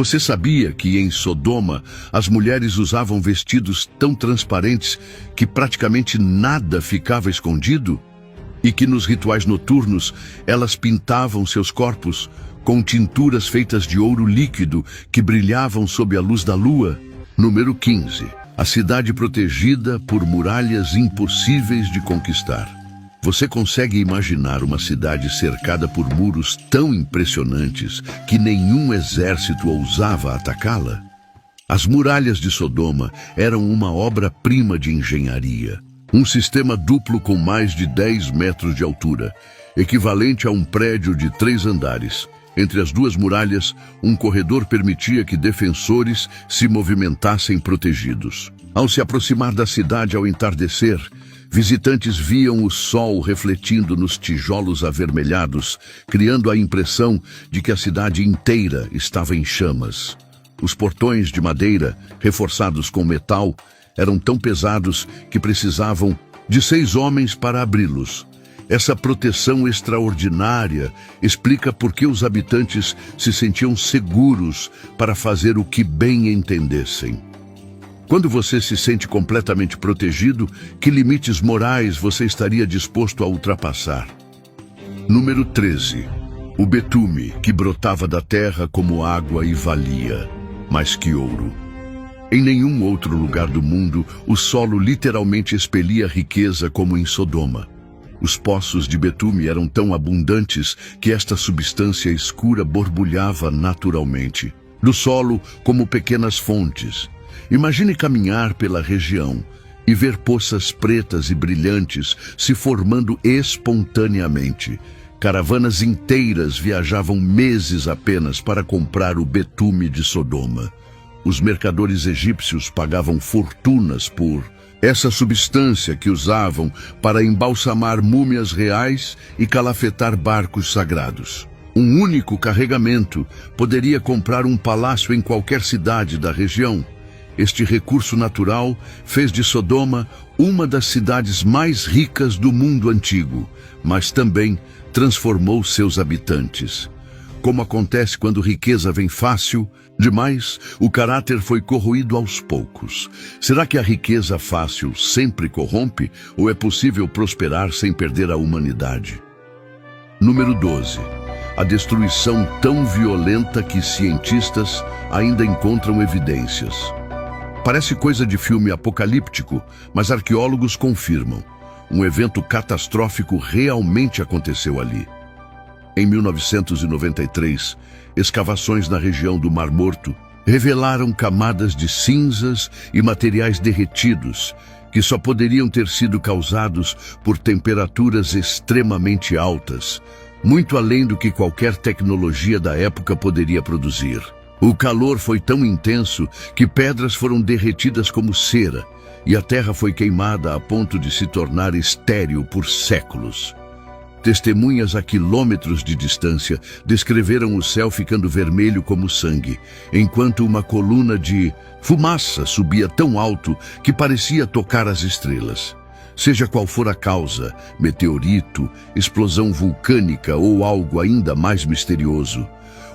Você sabia que em Sodoma as mulheres usavam vestidos tão transparentes que praticamente nada ficava escondido? E que nos rituais noturnos elas pintavam seus corpos com tinturas feitas de ouro líquido que brilhavam sob a luz da lua? Número 15. A cidade protegida por muralhas impossíveis de conquistar. Você consegue imaginar uma cidade cercada por muros tão impressionantes que nenhum exército ousava atacá-la? As muralhas de Sodoma eram uma obra-prima de engenharia. Um sistema duplo com mais de 10 metros de altura, equivalente a um prédio de 3 andares. Entre as duas muralhas, um corredor permitia que defensores se movimentassem protegidos. Ao se aproximar da cidade ao entardecer, visitantes viam o sol refletindo nos tijolos avermelhados, criando a impressão de que a cidade inteira estava em chamas. Os portões de madeira, reforçados com metal, eram tão pesados que precisavam de 6 homens para abri-los. Essa proteção extraordinária explica por que os habitantes se sentiam seguros para fazer o que bem entendessem. Quando você se sente completamente protegido, que limites morais você estaria disposto a ultrapassar? Número 13. O betume, que brotava da terra como água e valia mais que ouro. Em nenhum outro lugar do mundo, o solo literalmente expelia riqueza como em Sodoma. Os poços de betume eram tão abundantes que esta substância escura borbulhava naturalmente, do solo como pequenas fontes. Imagine caminhar pela região e ver poças pretas e brilhantes se formando espontaneamente. Caravanas inteiras viajavam meses apenas para comprar o betume de Sodoma. Os mercadores egípcios pagavam fortunas por essa substância que usavam para embalsamar múmias reais e calafetar barcos sagrados. Um único carregamento poderia comprar um palácio em qualquer cidade da região. Este recurso natural fez de Sodoma uma das cidades mais ricas do mundo antigo, mas também transformou seus habitantes. Como acontece quando riqueza vem fácil demais, o caráter foi corroído aos poucos. Será que a riqueza fácil sempre corrompe ou é possível prosperar sem perder a humanidade? Número 12. A destruição tão violenta que cientistas ainda encontram evidências. Parece coisa de filme apocalíptico, mas arqueólogos confirmam. Um evento catastrófico realmente aconteceu ali. Em 1993, escavações na região do Mar Morto revelaram camadas de cinzas e materiais derretidos que só poderiam ter sido causados por temperaturas extremamente altas, muito além do que qualquer tecnologia da época poderia produzir. O calor foi tão intenso que pedras foram derretidas como cera e a terra foi queimada a ponto de se tornar estéril por séculos. Testemunhas a quilômetros de distância descreveram o céu ficando vermelho como sangue, enquanto uma coluna de fumaça subia tão alto que parecia tocar as estrelas. Seja qual for a causa, meteorito, explosão vulcânica ou algo ainda mais misterioso,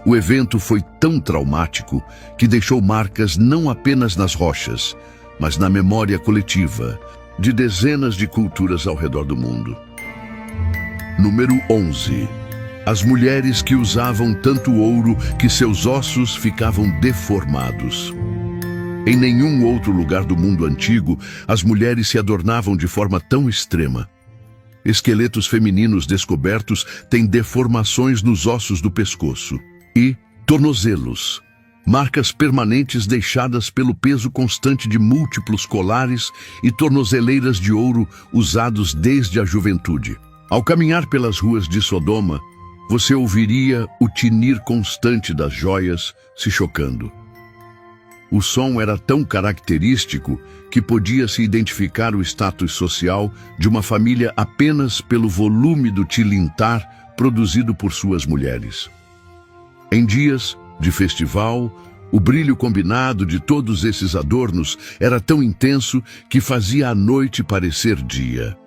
o evento foi tão traumático que deixou marcas não apenas nas rochas, mas na memória coletiva de dezenas de culturas ao redor do mundo. Número 11. As mulheres que usavam tanto ouro que seus ossos ficavam deformados. Em nenhum outro lugar do mundo antigo, as mulheres se adornavam de forma tão extrema. Esqueletos femininos descobertos têm deformações nos ossos do pescoço e tornozelos, marcas permanentes deixadas pelo peso constante de múltiplos colares e tornozeleiras de ouro usados desde a juventude. Ao caminhar pelas ruas de Sodoma, você ouviria o tinir constante das joias se chocando. O som era tão característico que podia-se identificar o status social de uma família apenas pelo volume do tilintar produzido por suas mulheres. Em dias de festival, o brilho combinado de todos esses adornos era tão intenso que fazia a noite parecer dia.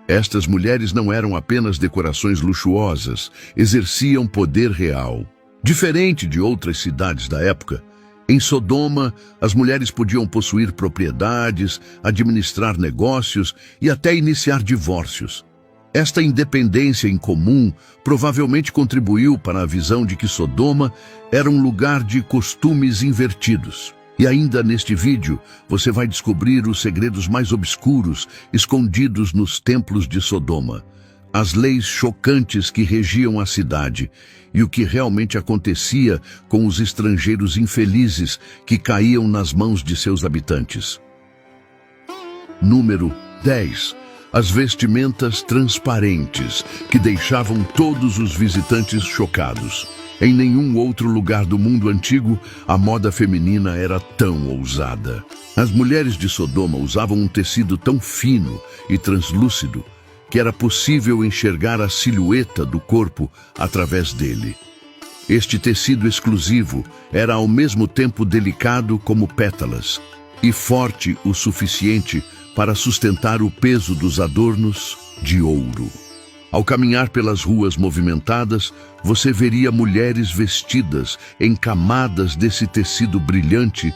Estas mulheres não eram apenas decorações luxuosas, exerciam poder real. Diferente de outras cidades da época, em Sodoma, as mulheres podiam possuir propriedades, administrar negócios e até iniciar divórcios. Esta independência incomum provavelmente contribuiu para a visão de que Sodoma era um lugar de costumes invertidos. E ainda neste vídeo, você vai descobrir os segredos mais obscuros escondidos nos templos de Sodoma, as leis chocantes que regiam a cidade e o que realmente acontecia com os estrangeiros infelizes que caíam nas mãos de seus habitantes. Número 10. As vestimentas transparentes que deixavam todos os visitantes chocados. Em nenhum outro lugar do mundo antigo, a moda feminina era tão ousada. As mulheres de Sodoma usavam um tecido tão fino e translúcido que era possível enxergar a silhueta do corpo através dele. Este tecido exclusivo era ao mesmo tempo delicado como pétalas e forte o suficiente para sustentar o peso dos adornos de ouro. Ao caminhar pelas ruas movimentadas, você veria mulheres vestidas em camadas desse tecido brilhante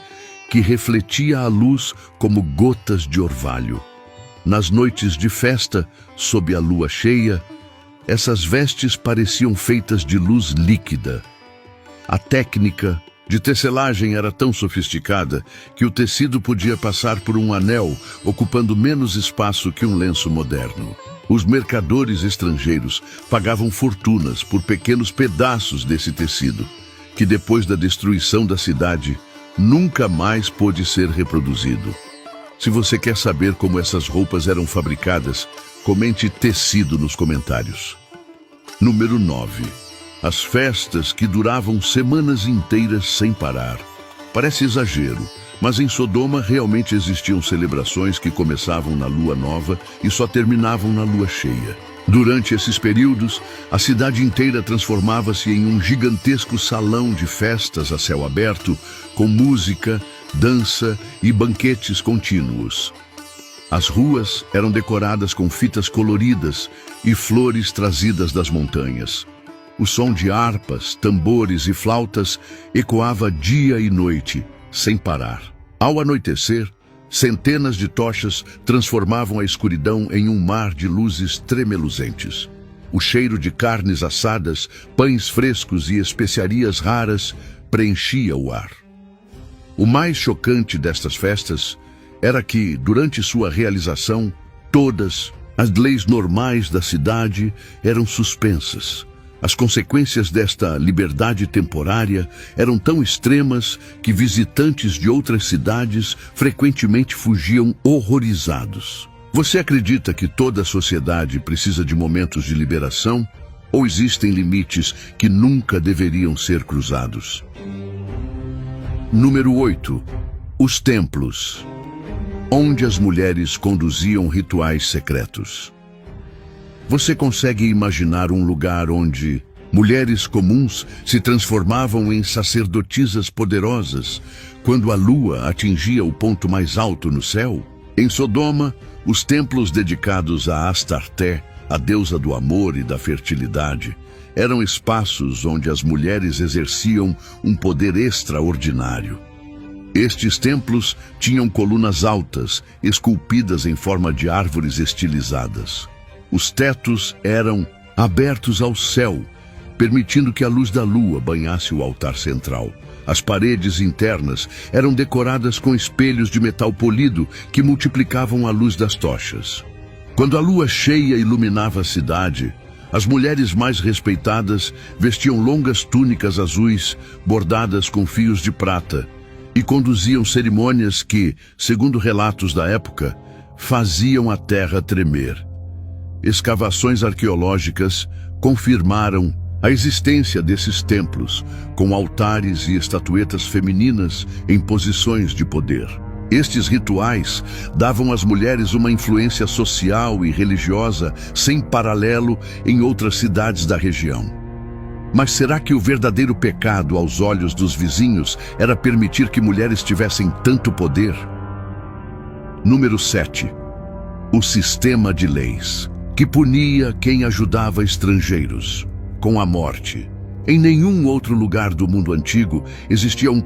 que refletia a luz como gotas de orvalho. Nas noites de festa, sob a lua cheia, essas vestes pareciam feitas de luz líquida. A técnica de tecelagem era tão sofisticada que o tecido podia passar por um anel, ocupando menos espaço que um lenço moderno. Os mercadores estrangeiros pagavam fortunas por pequenos pedaços desse tecido, que depois da destruição da cidade, nunca mais pôde ser reproduzido. Se você quer saber como essas roupas eram fabricadas, comente tecido nos comentários. Número 9. As festas que duravam semanas inteiras sem parar. Parece exagero, mas em Sodoma realmente existiam celebrações que começavam na lua nova e só terminavam na lua cheia. Durante esses períodos, a cidade inteira transformava-se em um gigantesco salão de festas a céu aberto, com música, dança e banquetes contínuos. As ruas eram decoradas com fitas coloridas e flores trazidas das montanhas. O som de harpas, tambores e flautas ecoava dia e noite, sem parar. Ao anoitecer, centenas de tochas transformavam a escuridão em um mar de luzes tremeluzentes. O cheiro de carnes assadas, pães frescos e especiarias raras preenchia o ar. O mais chocante destas festas era que, durante sua realização, todas as leis normais da cidade eram suspensas. As consequências desta liberdade temporária eram tão extremas que visitantes de outras cidades frequentemente fugiam horrorizados. Você acredita que toda a sociedade precisa de momentos de liberação? Ou existem limites que nunca deveriam ser cruzados? Número 8. Os templos, onde as mulheres conduziam rituais secretos. Você consegue imaginar um lugar onde mulheres comuns se transformavam em sacerdotisas poderosas quando a lua atingia o ponto mais alto no céu? Em Sodoma, os templos dedicados a Astarté, a deusa do amor e da fertilidade, eram espaços onde as mulheres exerciam um poder extraordinário. Estes templos tinham colunas altas, esculpidas em forma de árvores estilizadas. Os tetos eram abertos ao céu, permitindo que a luz da lua banhasse o altar central. As paredes internas eram decoradas com espelhos de metal polido que multiplicavam a luz das tochas. Quando a lua cheia iluminava a cidade, as mulheres mais respeitadas vestiam longas túnicas azuis bordadas com fios de prata e conduziam cerimônias que, segundo relatos da época, faziam a terra tremer. Escavações arqueológicas confirmaram a existência desses templos, com altares e estatuetas femininas em posições de poder. Estes rituais davam às mulheres uma influência social e religiosa sem paralelo em outras cidades da região. Mas será que o verdadeiro pecado aos olhos dos vizinhos era permitir que mulheres tivessem tanto poder? Número 7. O sistema de leis, que punia quem ajudava estrangeiros com a morte. Em nenhum outro lugar do mundo antigo existia um